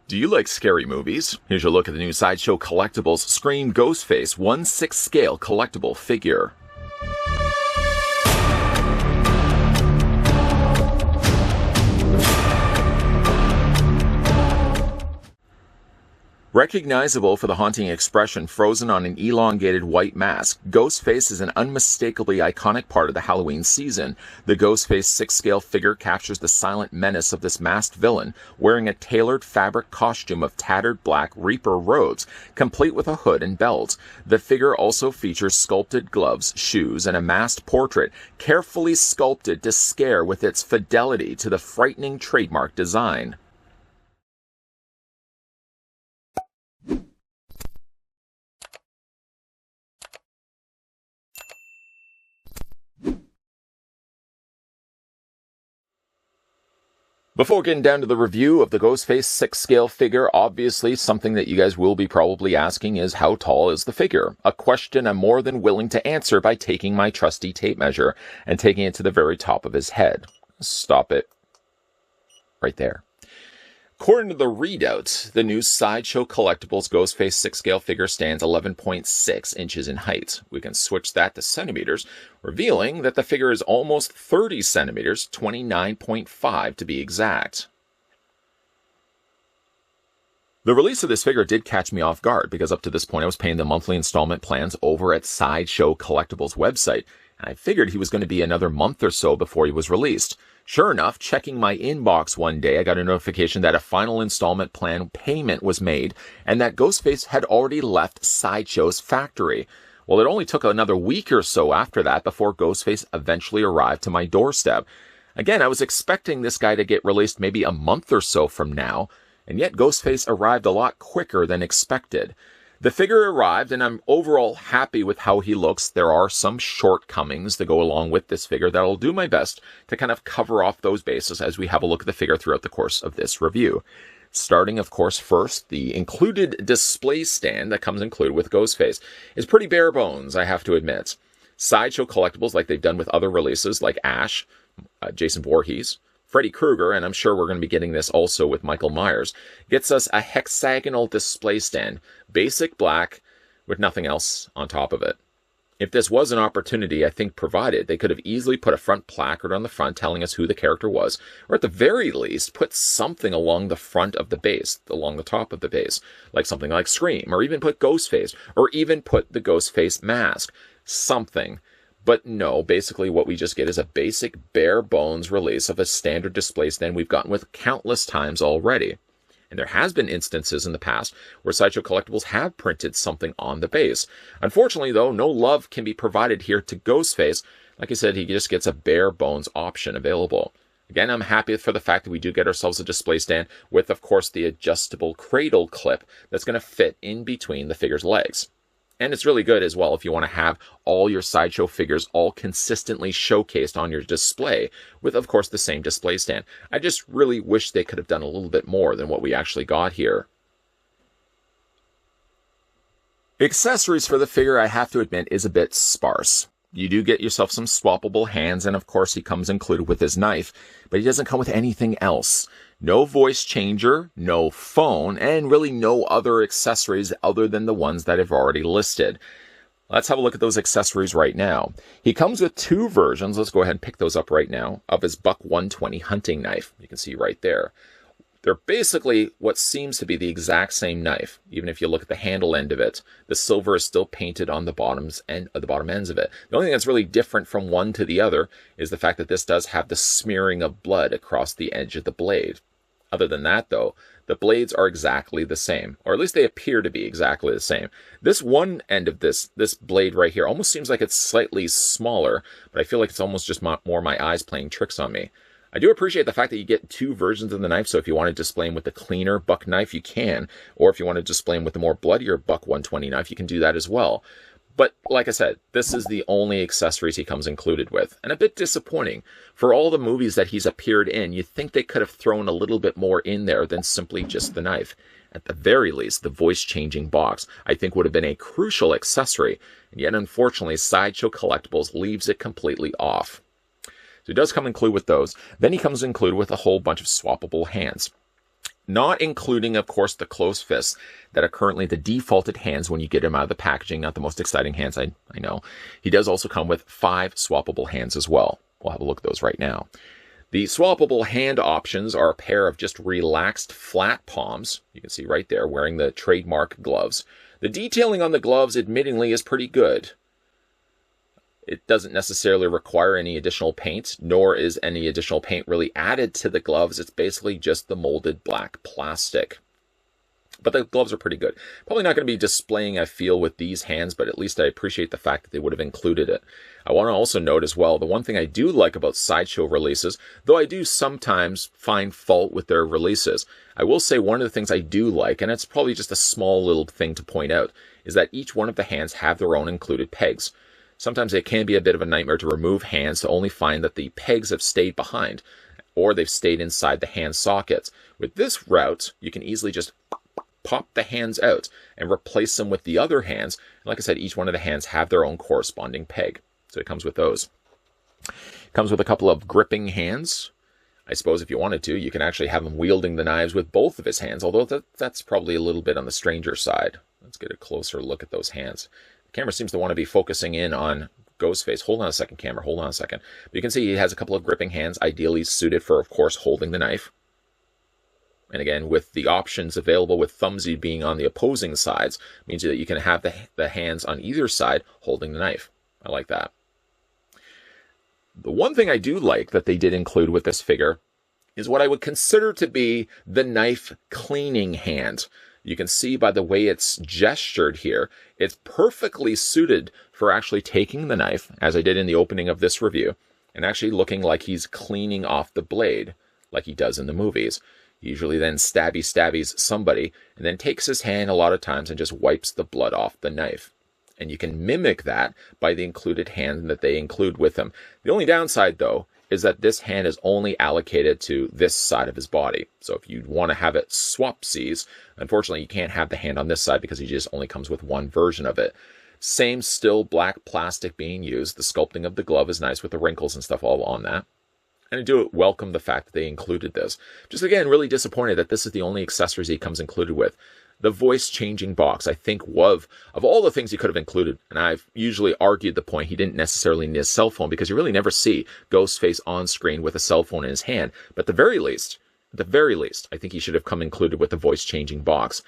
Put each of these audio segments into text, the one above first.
Do you like scary movies? Here's your look at the new Sideshow Collectibles Scream Ghostface 1/6 scale collectible figure. Recognizable for the haunting expression frozen on an elongated white mask, Ghostface is an unmistakably iconic part of the Halloween season. The Ghostface 6-scale figure captures the silent menace of this masked villain, wearing a tailored fabric costume of tattered black Reaper robes, complete with a hood and belt. The figure also features sculpted gloves, shoes, and a masked portrait, carefully sculpted to scare with its fidelity to the frightening trademark design. Before getting down to the review of the Ghostface 6-scale figure, obviously something that you guys will be probably asking is how tall is the figure? A question I'm more than willing to answer by taking my trusty tape measure and taking it to the very top of his head. Stop it. Right there. According to the readout, the new Sideshow Collectibles Ghostface 6-scale figure stands 11.6 inches in height. We can switch that to centimeters, revealing that the figure is almost 30 centimeters, 29.5 to be exact. The release of this figure did catch me off guard, because up to this point I was paying the monthly installment plans over at Sideshow Collectibles website, and I figured he was going to be another month or so before he was released. Sure enough, checking my inbox one day, I got a notification that a final installment plan payment was made and that Ghostface had already left Sideshow's factory. Well, it only took another week or so after that before Ghostface eventually arrived to my doorstep. Again, I was expecting this guy to get released maybe a month or so from now, and yet Ghostface arrived a lot quicker than expected. The figure arrived, and I'm overall happy with how he looks. There are some shortcomings that go along with this figure that I'll do my best to kind of cover off those bases as we have a look at the figure throughout the course of this review. Starting, of course, first, the included display stand that comes included with Ghostface is pretty bare bones, I have to admit. Sideshow Collectibles, like they've done with other releases like Ash, Jason Voorhees, Freddy Krueger, and I'm sure we're going to be getting this also with Michael Myers, gets us a hexagonal display stand, basic black, with nothing else on top of it. If this was an opportunity, I think, provided, they could have easily put a front placard on the front telling us who the character was, or at the very least, put something along the front of the base, along the top of the base, like something like Scream, or even put Ghostface, or even put the Ghostface mask. Something. But no, basically what we just get is a basic bare bones release of a standard display stand we've gotten with countless times already. And there has been instances in the past where Sideshow Collectibles have printed something on the base. Unfortunately, though, no love can be provided here to Ghostface. Like I said, he just gets a bare bones option available. Again, I'm happy for the fact that we do get ourselves a display stand with, of course, the adjustable cradle clip that's going to fit in between the figure's legs. And it's really good as well if you want to have all your Sideshow figures all consistently showcased on your display with, of course, the same display stand. I just really wish they could have done a little bit more than what we actually got here. Accessories for the figure, I have to admit, is a bit sparse. You do get yourself some swappable hands, and of course he comes included with his knife, but he doesn't come with anything else. No voice changer, no phone, and really no other accessories other than the ones that I've already listed. Let's have a look at those accessories right now. He comes with two versions, let's go ahead and pick those up right now, of his Buck 120 hunting knife. You can see right there. They're basically what seems to be the exact same knife, even if you look at the handle end of it. The silver is still painted on the bottom ends of it. The only thing that's really different from one to the other is the fact that this does have the smearing of blood across the edge of the blade. Other than that, though, the blades are exactly the same, or at least they appear to be exactly the same. This one end of this blade right here almost seems like it's slightly smaller, but I feel like it's almost just more my eyes playing tricks on me. I do appreciate the fact that you get two versions of the knife, so if you want to display him with the cleaner Buck knife, you can. Or if you want to display him with the more bloodier Buck 120 knife, you can do that as well. But, like I said, this is the only accessories he comes included with. And a bit disappointing. For all the movies that he's appeared in, you'd think they could have thrown a little bit more in there than simply just the knife. At the very least, the voice-changing box, I think, would have been a crucial accessory. And yet, unfortunately, Sideshow Collectibles leaves it completely off. So he does come included with those. Then he comes included with a whole bunch of swappable hands. not including, of course, the closed fists that are currently the defaulted hands when you get him out of the packaging. Not the most exciting hands, I know. He does also come with 5 swappable hands as well. We'll have a look at those right now. The swappable hand options are a pair of just relaxed flat palms. You can see right there wearing the trademark gloves. The detailing on the gloves, admittingly, is pretty good. It doesn't necessarily require any additional paint, nor is any additional paint really added to the gloves. It's basically just the molded black plastic. But the gloves are pretty good. Probably not going to be displaying a feel with these hands, but at least I appreciate the fact that they would have included it. I want to also note as well, the one thing I do like about Sideshow releases, though I do sometimes find fault with their releases, I will say one of the things I do like, and it's probably just a small little thing to point out, is that each one of the hands have their own included pegs. Sometimes it can be a bit of a nightmare to remove hands to only find that the pegs have stayed behind, or they've stayed inside the hand sockets. With this route, you can easily just pop the hands out and replace them with the other hands. And like I said, each one of the hands have their own corresponding peg. So it comes with those. It comes with a couple of gripping hands. I suppose if you wanted to, you can actually have him wielding the knives with both of his hands, although that's probably a little bit on the stranger side. Let's get a closer look at those hands. The camera seems to want to be focusing in on Ghostface. Hold on a second, camera. Hold on a second. But you can see he has a couple of gripping hands, ideally suited for, of course, holding the knife. And again, with the options available with Thumbsy being on the opposing sides, means that you can have the hands on either side holding the knife. I like that. The one thing I do like that they did include with this figure is what I would consider to be the knife cleaning hand. You can see by the way it's gestured here, it's perfectly suited for actually taking the knife, as I did in the opening of this review, and actually looking like he's cleaning off the blade, like he does in the movies. He usually then stabbies somebody, and then takes his hand a lot of times and just wipes the blood off the knife. And you can mimic that by the included hand that they include with him. The only downside, though, is that this hand is only allocated to this side of his body. So if you want to have it swapsies, unfortunately you can't have the hand on this side because he just only comes with one version of it. Same still black plastic being used. The sculpting of the glove is nice with the wrinkles and stuff all on that. And I do welcome the fact that they included this. Just again, really disappointed that this is the only accessories he comes included with. The voice changing box, I think, of all the things he could have included, and I've usually argued the point he didn't necessarily need a cell phone because you really never see Ghostface on screen with a cell phone in his hand. But at the very least, I think he should have come included with the voice changing box.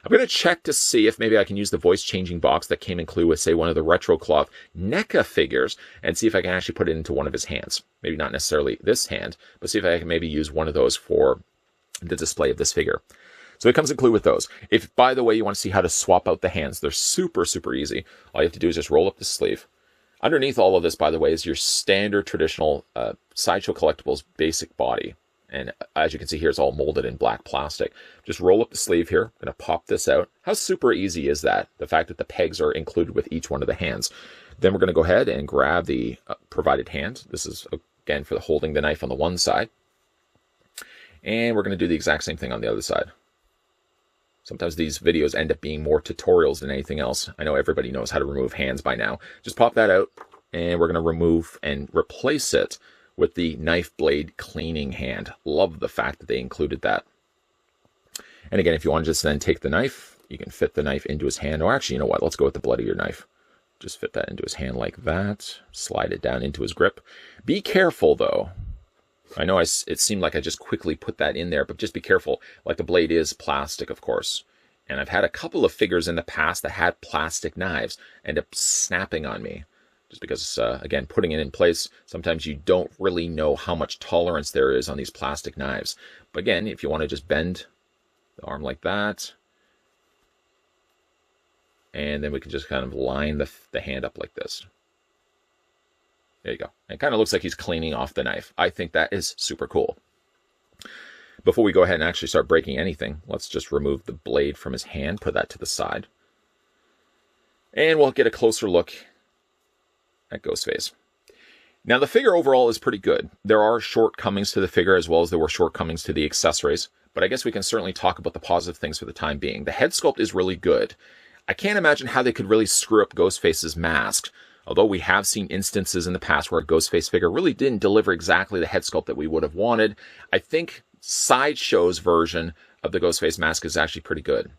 I'm going to check to see if maybe I can use the voice changing box that came included with, say, one of the Retro Cloth NECA figures and see if I can actually put it into one of his hands. Maybe not necessarily this hand, but see if I can maybe use one of those for the display of this figure. So it comes included with those. If, by the way, you want to see how to swap out the hands, they're super, super easy. All you have to do is just roll up the sleeve. Underneath all of this, by the way, is your standard traditional Sideshow Collectibles basic body. And as you can see here, it's all molded in black plastic. Just roll up the sleeve here. I'm going to pop this out. How super easy is that? The fact that the pegs are included with each one of the hands. Then we're going to go ahead and grab the provided hand. This is, again, for the holding the knife on the one side. And we're going to do the exact same thing on the other side. Sometimes these videos end up being more tutorials than anything else. I know everybody knows how to remove hands by now. Just pop that out, and we're going to remove and replace it with the knife blade cleaning hand. Love the fact that they included that. And again, if you want to just then take the knife, you can fit the knife into his hand. Or actually, you know what? Let's go with the blood of your knife. Just fit that into his hand like that. Slide it down into his grip. Be careful, though. I know it seemed like I just quickly put that in there, but just be careful. Like the blade is plastic, of course. And I've had a couple of figures in the past that had plastic knives end up snapping on me. Just because, again, putting it in place, sometimes you don't really know how much tolerance there is on these plastic knives. But again, if you want to just bend the arm like that, and then we can just kind of line the hand up like this. There you go. It kind of looks like he's cleaning off the knife. I think that is super cool. Before we go ahead and actually start breaking anything, let's just remove the blade from his hand, put that to the side. And we'll get a closer look at Ghostface. Now, the figure overall is pretty good. There are shortcomings to the figure as well as there were shortcomings to the accessories, but I guess we can certainly talk about the positive things for the time being. The head sculpt is really good. I can't imagine how they could really screw up Ghostface's mask. Although we have seen instances in the past where a Ghostface figure really didn't deliver exactly the head sculpt that we would have wanted, I think Sideshow's version of the Ghostface mask is actually pretty good.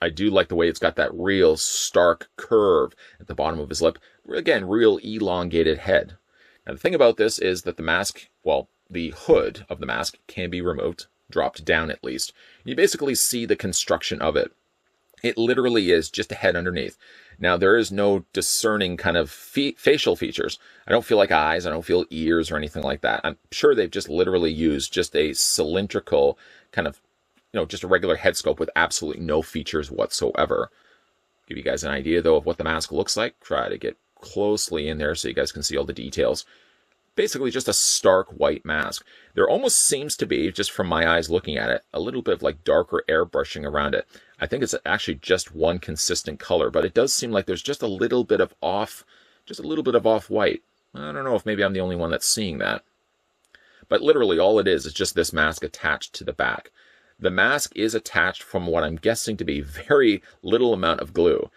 I do like the way it's got that real stark curve at the bottom of his lip. Again, real elongated head. Now, the thing about this is that the mask, well, the hood of the mask can be removed, dropped down at least. You basically see the construction of it. It literally is just a head underneath. Now, there is no discerning kind of facial features. I don't feel like eyes. I don't feel ears or anything like that. I'm sure they've just literally used just a cylindrical kind of, just a regular head sculpt with absolutely no features whatsoever. Give you guys an idea, though, of what the mask looks like. Try to get closely in there so you guys can see all the details. Basically just a stark white mask. There almost seems to be, just from my eyes looking at it, a little bit of like darker airbrushing around it. I think it's actually just one consistent color, but it does seem like there's just a little bit of off-white. I don't know if maybe I'm the only one that's seeing that. But literally all it is just this mask attached to the back. The mask is attached from what I'm guessing to be very little amount of glue.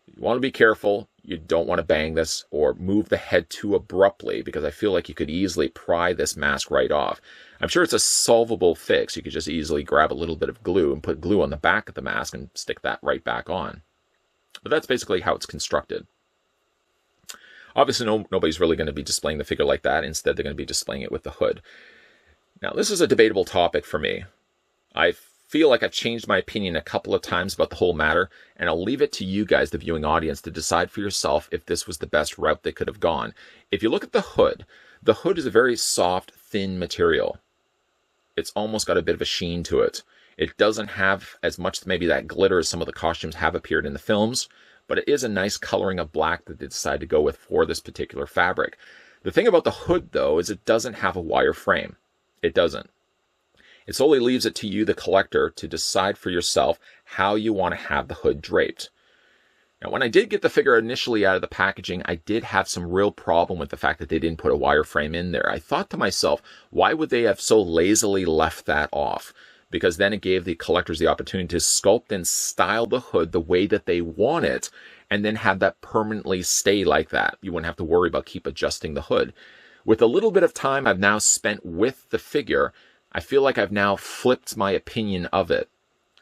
You want to be careful. You don't want to bang this or move the head too abruptly, because I feel like you could easily pry this mask right off. I'm sure it's a solvable fix. You could just easily grab a little bit of glue and put glue on the back of the mask and stick that right back on. But that's basically how it's constructed. Obviously, nobody's really going to be displaying the figure like that. Instead, they're going to be displaying it with the hood. Now, this is a debatable topic for me. I feel like I've changed my opinion a couple of times about the whole matter, and I'll leave it to you guys, the viewing audience, to decide for yourself if this was the best route they could have gone. If you look at the hood is a very soft, thin material. It's almost got a bit of a sheen to it. It doesn't have as much maybe that glitter as some of the costumes have appeared in the films, but it is a nice coloring of black that they decided to go with for this particular fabric. The thing about the hood, though, is it doesn't have a wire frame. It doesn't. It solely leaves it to you, the collector, to decide for yourself how you want to have the hood draped. Now, when I did get the figure initially out of the packaging, I did have some real problem with the fact that they didn't put a wire frame in there. I thought to myself, why would they have so lazily left that off? Because then it gave the collectors the opportunity to sculpt and style the hood the way that they want it, and then have that permanently stay like that. You wouldn't have to worry about keep adjusting the hood. With a little bit of time I've now spent with the figure, I feel like I've now flipped my opinion of it.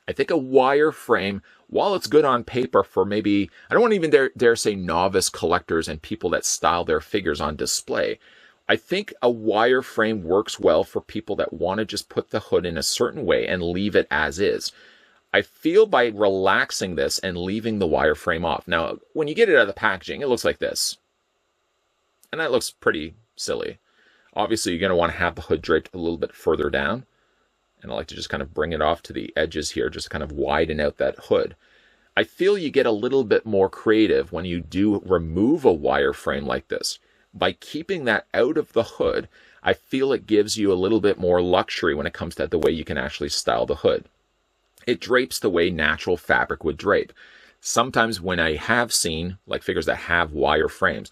I think a wire frame, while it's good on paper for maybe, I don't want to even dare say novice collectors and people that style their figures on display. I think a wire frame works well for people that want to just put the hood in a certain way and leave it as is. I feel by relaxing this and leaving the wire frame off. Now, when you get it out of the packaging, it looks like this. And that looks pretty silly. Obviously, you're going to want to have the hood draped a little bit further down. And I like to just kind of bring it off to the edges here, just to kind of widen out that hood. I feel you get a little bit more creative when you do remove a wire frame like this. By keeping that out of the hood, I feel it gives you a little bit more luxury when it comes to the way you can actually style the hood. It drapes the way natural fabric would drape. Sometimes when I have seen, like figures that have wire frames,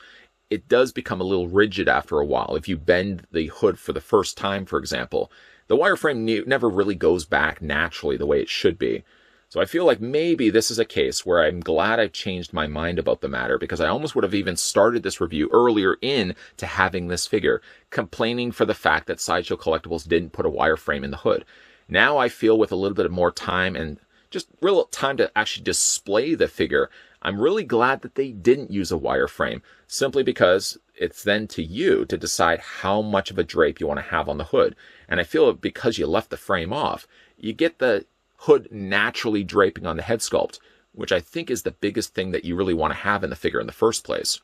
it does become a little rigid after a while. If you bend the hood for the first time, for example, the wire frame never really goes back naturally the way it should be. So I feel like maybe this is a case where I'm glad I changed my mind about the matter, because I almost would have even started this review earlier in to having this figure, complaining for the fact that Sideshow Collectibles didn't put a wire frame in the hood. Now I feel with a little bit of more time and just real time to actually display the figure, I'm really glad that they didn't use a wire frame, simply because it's then to you to decide how much of a drape you want to have on the hood. And I feel because you left the frame off, you get the hood naturally draping on the head sculpt, which I think is the biggest thing that you really want to have in the figure in the first place.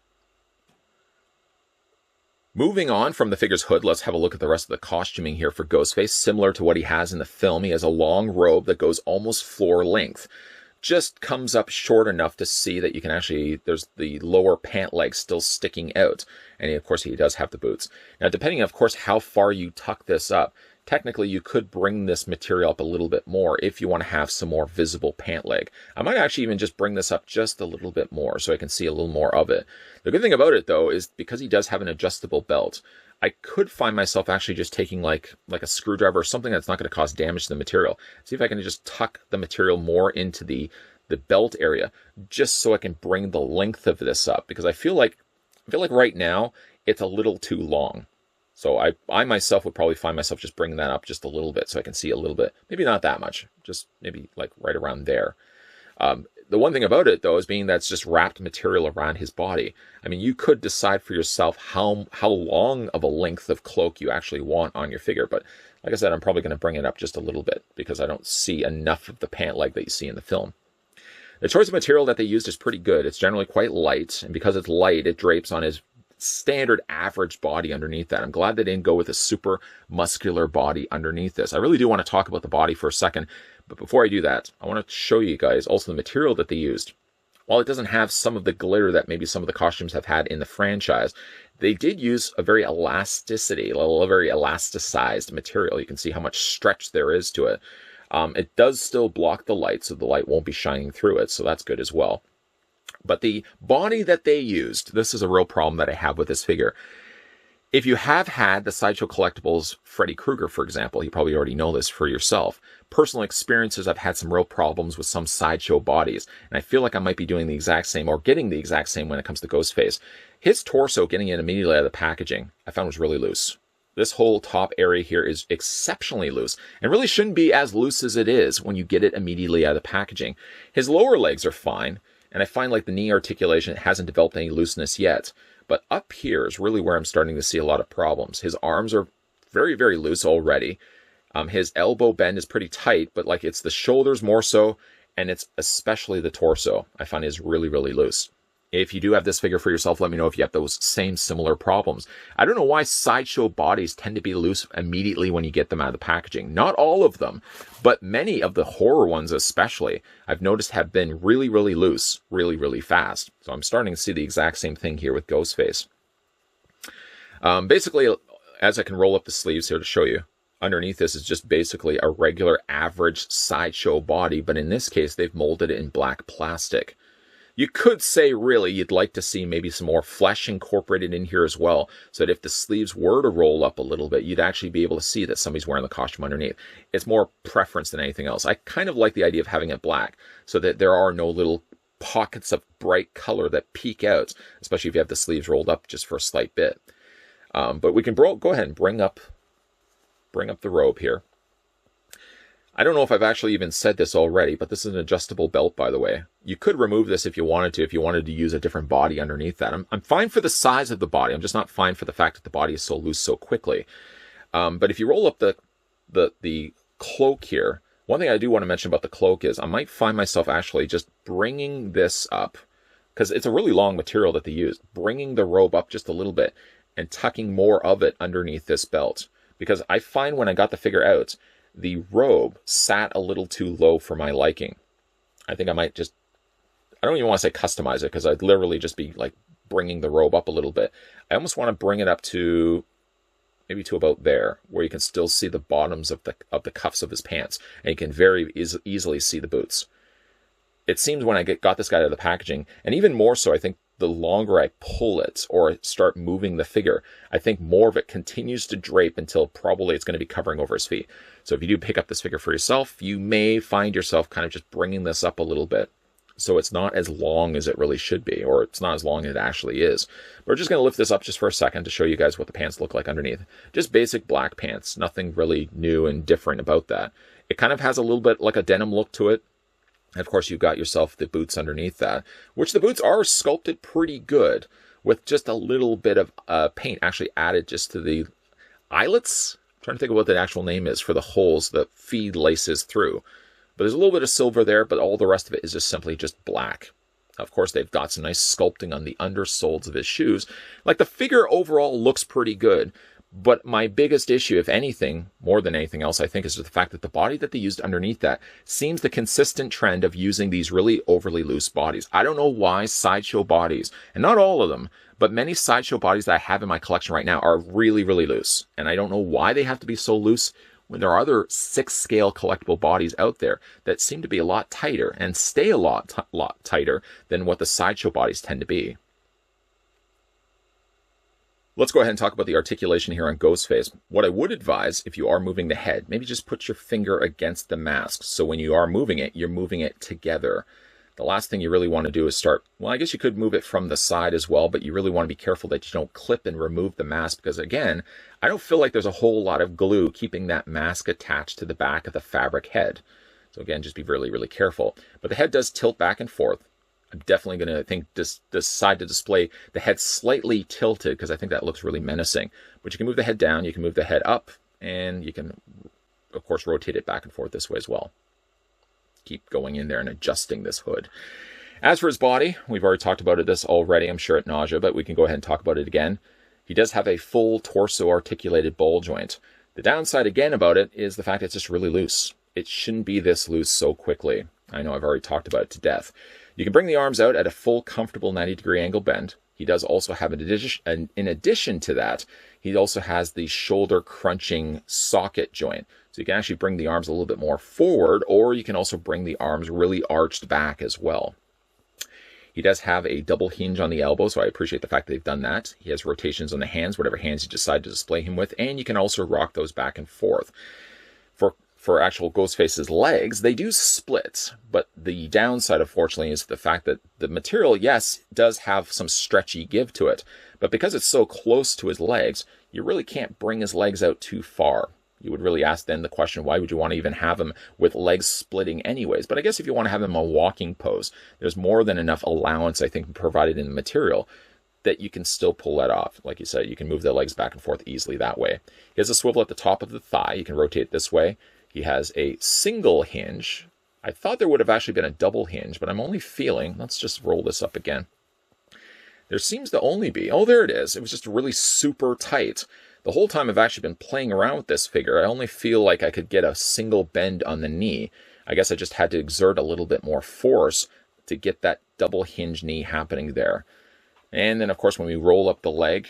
Moving on from the figure's hood, let's have a look at the rest of the costuming here for Ghostface. Similar to what he has in the film, he has a long robe that goes almost floor length. Just comes up short enough to see that you can actually, there's the lower pant leg still sticking out. And of course, he does have the boots. Now, depending, of course, how far you tuck this up, technically you could bring this material up a little bit more if you want to have some more visible pant leg. I might actually even just bring this up just a little bit more so I can see a little more of it. The good thing about it, though, is because he does have an adjustable belt, I could find myself actually just taking like a screwdriver or something that's not going to cause damage to the material. See if I can just tuck the material more into the belt area, just so I can bring the length of this up, because I feel like right now it's a little too long. So I myself would probably find myself just bringing that up just a little bit so I can see a little bit, maybe not that much, just maybe like right around there. The one thing about it, though, is being that's just wrapped material around his body. I mean, you could decide for yourself how long of a length of cloak you actually want on your figure. But like I said, I'm probably going to bring it up just a little bit because I don't see enough of the pant leg that you see in the film. The choice of material that they used is pretty good. It's generally quite light, and because it's light, it drapes on his standard average body underneath that. I'm glad they didn't go with a super muscular body underneath this. I really do want to talk about the body for a second, but before I do that, I want to show you guys also the material that they used. While it doesn't have some of the glitter that maybe some of the costumes have had in the franchise, they did use a very very elasticized material. You can see how much stretch there is to it. It does still block the light, so the light won't be shining through it, so that's good as well. But the body that they used, this is a real problem that I have with this figure. If you have had the Sideshow Collectibles Freddy Krueger, for example, you probably already know this for yourself. Personal experiences, I've had some real problems with some Sideshow bodies, and I feel like I might be doing the exact same or getting the exact same when it comes to Ghostface. His torso, getting it immediately out of the packaging, I found was really loose. This whole top area here is exceptionally loose and really shouldn't be as loose as it is when you get it immediately out of the packaging. His lower legs are fine, and I find like the knee articulation hasn't developed any looseness yet. But up here is really where I'm starting to see a lot of problems. His arms are very, very loose already. His elbow bend is pretty tight, but like it's the shoulders more so, and it's especially the torso I find is really, really loose. If you do have this figure for yourself, let me know if you have those same similar problems. I don't know why Sideshow bodies tend to be loose immediately when you get them out of the packaging. Not all of them, but many of the horror ones especially, I've noticed have been really, really loose, really, really fast. So I'm starting to see the exact same thing here with Ghostface. Basically, as I can roll up the sleeves here to show you, underneath this is just basically a regular average Sideshow body, but in this case, they've molded it in black plastic. You could say, really, you'd like to see maybe some more flesh incorporated in here as well, so that if the sleeves were to roll up a little bit, you'd actually be able to see that somebody's wearing the costume underneath. It's more preference than anything else. I kind of like the idea of having it black, so that there are no little pockets of bright color that peek out, especially if you have the sleeves rolled up just for a slight bit. But we can go ahead and bring up the robe here. I don't know if I've actually even said this already, but this is an adjustable belt, by the way. You could remove this if you wanted to use a different body underneath that. I'm fine for the size of the body. I'm just not fine for the fact that the body is so loose so quickly. But if you roll up the cloak here, one thing I do want to mention about the cloak is I might find myself actually just bringing this up, because it's a really long material that they used, bringing the robe up just a little bit and tucking more of it underneath this belt. Because I find when I got the figure out, the robe sat a little too low for my liking. I think I might just, I don't even want to say customize it, because I'd literally just be like bringing the robe up a little bit. I almost want to bring it up to maybe to about there, where you can still see the bottoms of the cuffs of his pants, and you can very easily see the boots. It seems when I got this guy out of the packaging, and even more so, I think the longer I pull it or start moving the figure, I think more of it continues to drape until probably it's going to be covering over his feet. So if you do pick up this figure for yourself, you may find yourself kind of just bringing this up a little bit, so it's not as long as it really should be, or it's not as long as it actually is. We're just going to lift this up just for a second to show you guys what the pants look like underneath. Just basic black pants, nothing really new and different about that. It kind of has a little bit like a denim look to it. And of course, you've got yourself the boots underneath that, which the boots are sculpted pretty good, with just a little bit of paint actually added just to the eyelets. I'm trying to think of what the actual name is for the holes that feed laces through. But there's a little bit of silver there, but all the rest of it is just simply just black. Of course, they've got some nice sculpting on the undersoles of his shoes. Like, the figure overall looks pretty good. But my biggest issue, if anything, more than anything else, I think, is the fact that the body that they used underneath that seems the consistent trend of using these really overly loose bodies. I don't know why Sideshow bodies, and not all of them, but many Sideshow bodies that I have in my collection right now are really, really loose. And I don't know why they have to be so loose when there are other 6-scale collectible bodies out there that seem to be a lot tighter and stay a lot tighter than what the Sideshow bodies tend to be. Let's go ahead and talk about the articulation here on Ghostface. What I would advise, if you are moving the head, maybe just put your finger against the mask. So when you are moving it, you're moving it together. The last thing you really want to do is start, well, I guess you could move it from the side as well, but you really want to be careful that you don't clip and remove the mask, because again, I don't feel like there's a whole lot of glue keeping that mask attached to the back of the fabric head. So again, just be really, really careful. But the head does tilt back and forth. I'm definitely going to decide to display the head slightly tilted, because I think that looks really menacing. But you can move the head down, you can move the head up, and you can, of course, rotate it back and forth this way as well. Keep going in there and adjusting this hood. As for his body, we've already talked about this already, I'm sure, at nausea, but we can go ahead and talk about it again. He does have a full torso articulated ball joint. The downside again about it is the fact it's just really loose. It shouldn't be this loose so quickly. I know I've already talked about it to death. You can bring the arms out at a full comfortable 90-degree angle bend. He does also have, in addition to that, he also has the shoulder crunching socket joint. So you can actually bring the arms a little bit more forward, or you can also bring the arms really arched back as well. He does have a double hinge on the elbow, so I appreciate the fact that they've done that. He has rotations on the hands, whatever hands you decide to display him with, and you can also rock those back and forth. For actual Ghostface's legs, they do split, but the downside, unfortunately, is the fact that the material, yes, does have some stretchy give to it, but because it's so close to his legs, you really can't bring his legs out too far. You would really ask then the question, why would you want to even have him with legs splitting anyways? But I guess if you want to have him in a walking pose, there's more than enough allowance, I think, provided in the material that you can still pull that off. Like you said, you can move the legs back and forth easily that way. He has a swivel at the top of the thigh. You can rotate it this way. He has a single hinge. I thought there would have actually been a double hinge, but I'm only feeling, let's just roll this up again. There seems to only be, oh, there it is. It was just really super tight. The whole time I've actually been playing around with this figure, I only feel like I could get a single bend on the knee. I guess I just had to exert a little bit more force to get that double hinge knee happening there. And then, of course, when we roll up the leg,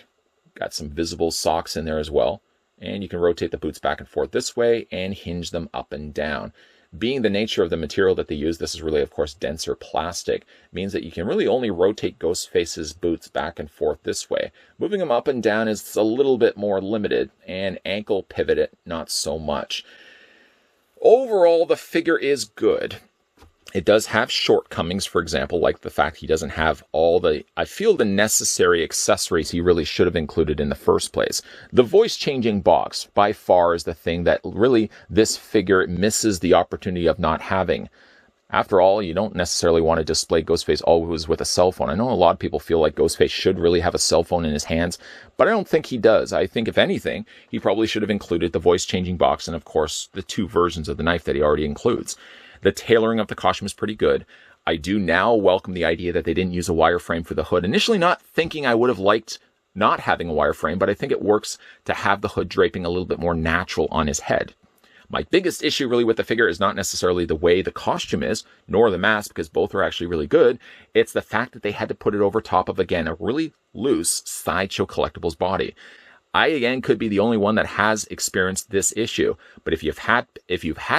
got some visible socks in there as well. And you can rotate the boots back and forth this way and hinge them up and down. Being the nature of the material that they use, this is really, of course, denser plastic, means that you can really only rotate Ghostface's boots back and forth this way. Moving them up and down is a little bit more limited, and ankle pivot it, not so much. Overall, the figure is good. It does have shortcomings, for example, like the fact he doesn't have all the, I feel, the necessary accessories he really should have included in the first place. The voice-changing box, by far, is the thing that really this figure misses the opportunity of not having. After all, you don't necessarily want to display Ghostface always with a cell phone. I know a lot of people feel like Ghostface should really have a cell phone in his hands, but I don't think he does. I think, if anything, he probably should have included the voice-changing box and, of course, the 2 versions of the knife that he already includes. The tailoring of the costume is pretty good. I do now welcome the idea that they didn't use a wireframe for the hood. Initially not thinking I would have liked not having a wireframe, but I think it works to have the hood draping a little bit more natural on his head. My biggest issue really with the figure is not necessarily the way the costume is, nor the mask, because both are actually really good. It's the fact that they had to put it over top of, again, a really loose Sideshow Collectibles body. I, again, could be the only one that has experienced this issue, but if you've had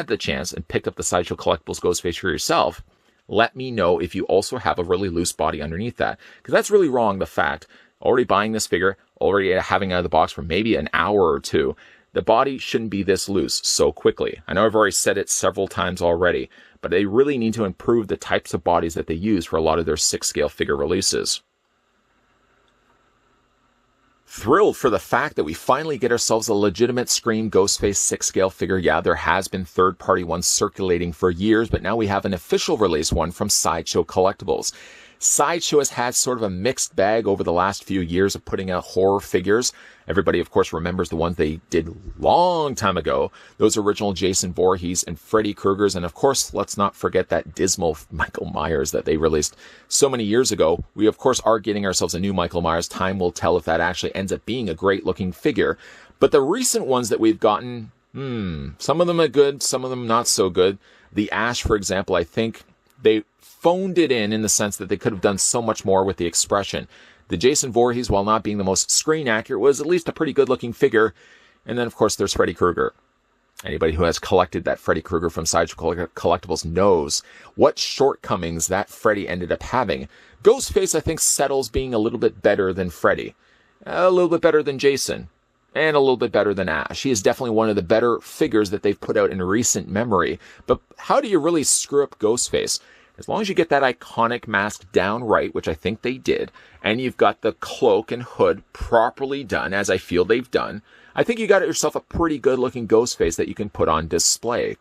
the chance and picked up the Sideshow Collectibles Ghostface for yourself, let me know if you also have a really loose body underneath that, because that's really wrong. The fact, already buying this figure, already having it out of the box for maybe an hour or two, the body shouldn't be this loose so quickly. I know I've already said it several times already, but they really need to improve the types of bodies that they use for a lot of their 6-scale figure releases. Thrilled for the fact that we finally get ourselves a legitimate Scream Ghostface 6-scale figure. Yeah, there has been third-party ones circulating for years, but now we have an official release one from Sideshow Collectibles. Sideshow has had sort of a mixed bag over the last few years of putting out horror figures. Everybody, of course, remembers the ones they did long time ago. Those original Jason Voorhees and Freddy Kruegers. And, of course, let's not forget that dismal Michael Myers that they released so many years ago. We, of course, are getting ourselves a new Michael Myers. Time will tell if that actually ends up being a great-looking figure. But the recent ones that we've gotten, some of them are good, some of them not so good. The Ash, for example, I think they phoned it in the sense that they could have done so much more with the expression. The Jason Voorhees, while not being the most screen accurate, was at least a pretty good looking figure. And then, of course, there's Freddy Krueger. Anybody who has collected that Freddy Krueger from Sideshow Collectibles knows what shortcomings that Freddy ended up having. Ghostface, I think, settles being a little bit better than Freddy, a little bit better than Jason, and a little bit better than Ash. He is definitely one of the better figures that they've put out in recent memory. But how do you really screw up Ghostface? As long as you get that iconic mask down right, which I think they did, and you've got the cloak and hood properly done, as I feel they've done, I think you got yourself a pretty good looking Ghostface that you can put on display.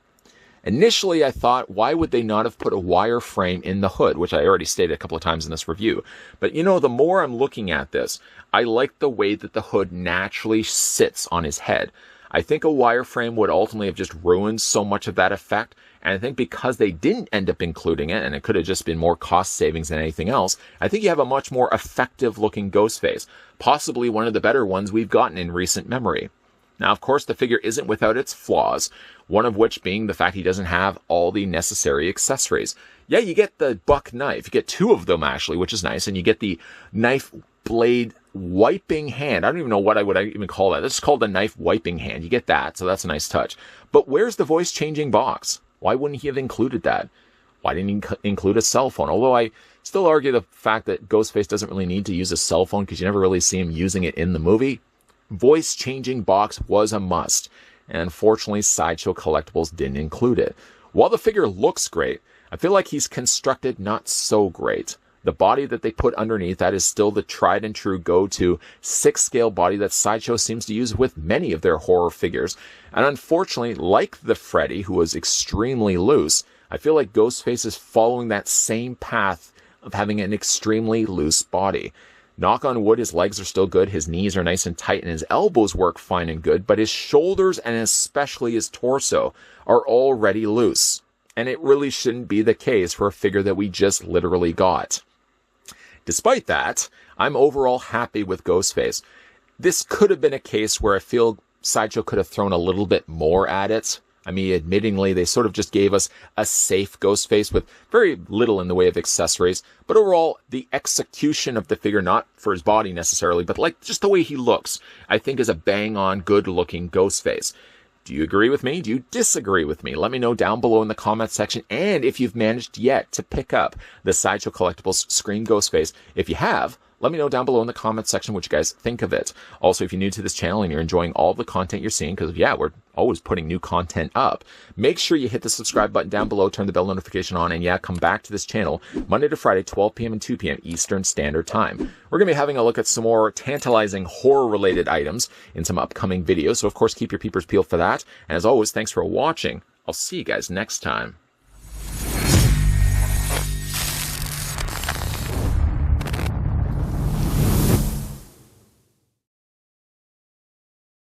Initially, I thought, why would they not have put a wireframe in the hood, which I already stated a couple of times in this review. But you know, the more I'm looking at this, I like the way that the hood naturally sits on his head. I think a wireframe would ultimately have just ruined so much of that effect. And I think because they didn't end up including it, and it could have just been more cost savings than anything else, I think you have a much more effective looking Ghostface. Possibly one of the better ones we've gotten in recent memory. Now, of course, the figure isn't without its flaws, one of which being the fact he doesn't have all the necessary accessories. Yeah, you get the buck knife. You get two of them, actually, which is nice. And you get the knife blade wiping hand. I don't even know what I would even call that. This is called the knife wiping hand. You get that, so that's a nice touch. But where's the voice changing box? Why wouldn't he have included that? Why didn't he include a cell phone? Although I still argue the fact that Ghostface doesn't really need to use a cell phone because you never really see him using it in the movie. Voice changing box was a must. And unfortunately, Sideshow Collectibles didn't include it. While the figure looks great, I feel like he's constructed not so great. The body that they put underneath that is still the tried and true go-to 6-scale body that Sideshow seems to use with many of their horror figures. And unfortunately, like the Freddy, who was extremely loose, I feel like Ghostface is following that same path of having an extremely loose body. Knock on wood, his legs are still good, his knees are nice and tight, and his elbows work fine and good, but his shoulders and especially his torso are already loose. And it really shouldn't be the case for a figure that we just literally got. Despite that, I'm overall happy with Ghostface. This could have been a case where I feel Sideshow could have thrown a little bit more at it. I mean, admittingly, they sort of just gave us a safe Ghostface with very little in the way of accessories. But overall, the execution of the figure, not for his body necessarily, but like just the way he looks, I think is a bang-on, good-looking Ghostface. Do you agree with me? Do you disagree with me? Let me know down below in the comments section. And if you've managed yet to pick up the Sideshow Collectibles Scream Ghostface, if you have, let me know down below in the comments section what you guys think of it. Also, if you're new to this channel and you're enjoying all the content you're seeing, because yeah, we're always putting new content up, make sure you hit the subscribe button down below, turn the bell notification on, and yeah, come back to this channel Monday to Friday, 12 p.m. and 2 p.m. Eastern Standard Time. We're going to be having a look at some more tantalizing horror-related items in some upcoming videos, so of course keep your peepers peeled for that. And as always, thanks for watching. I'll see you guys next time.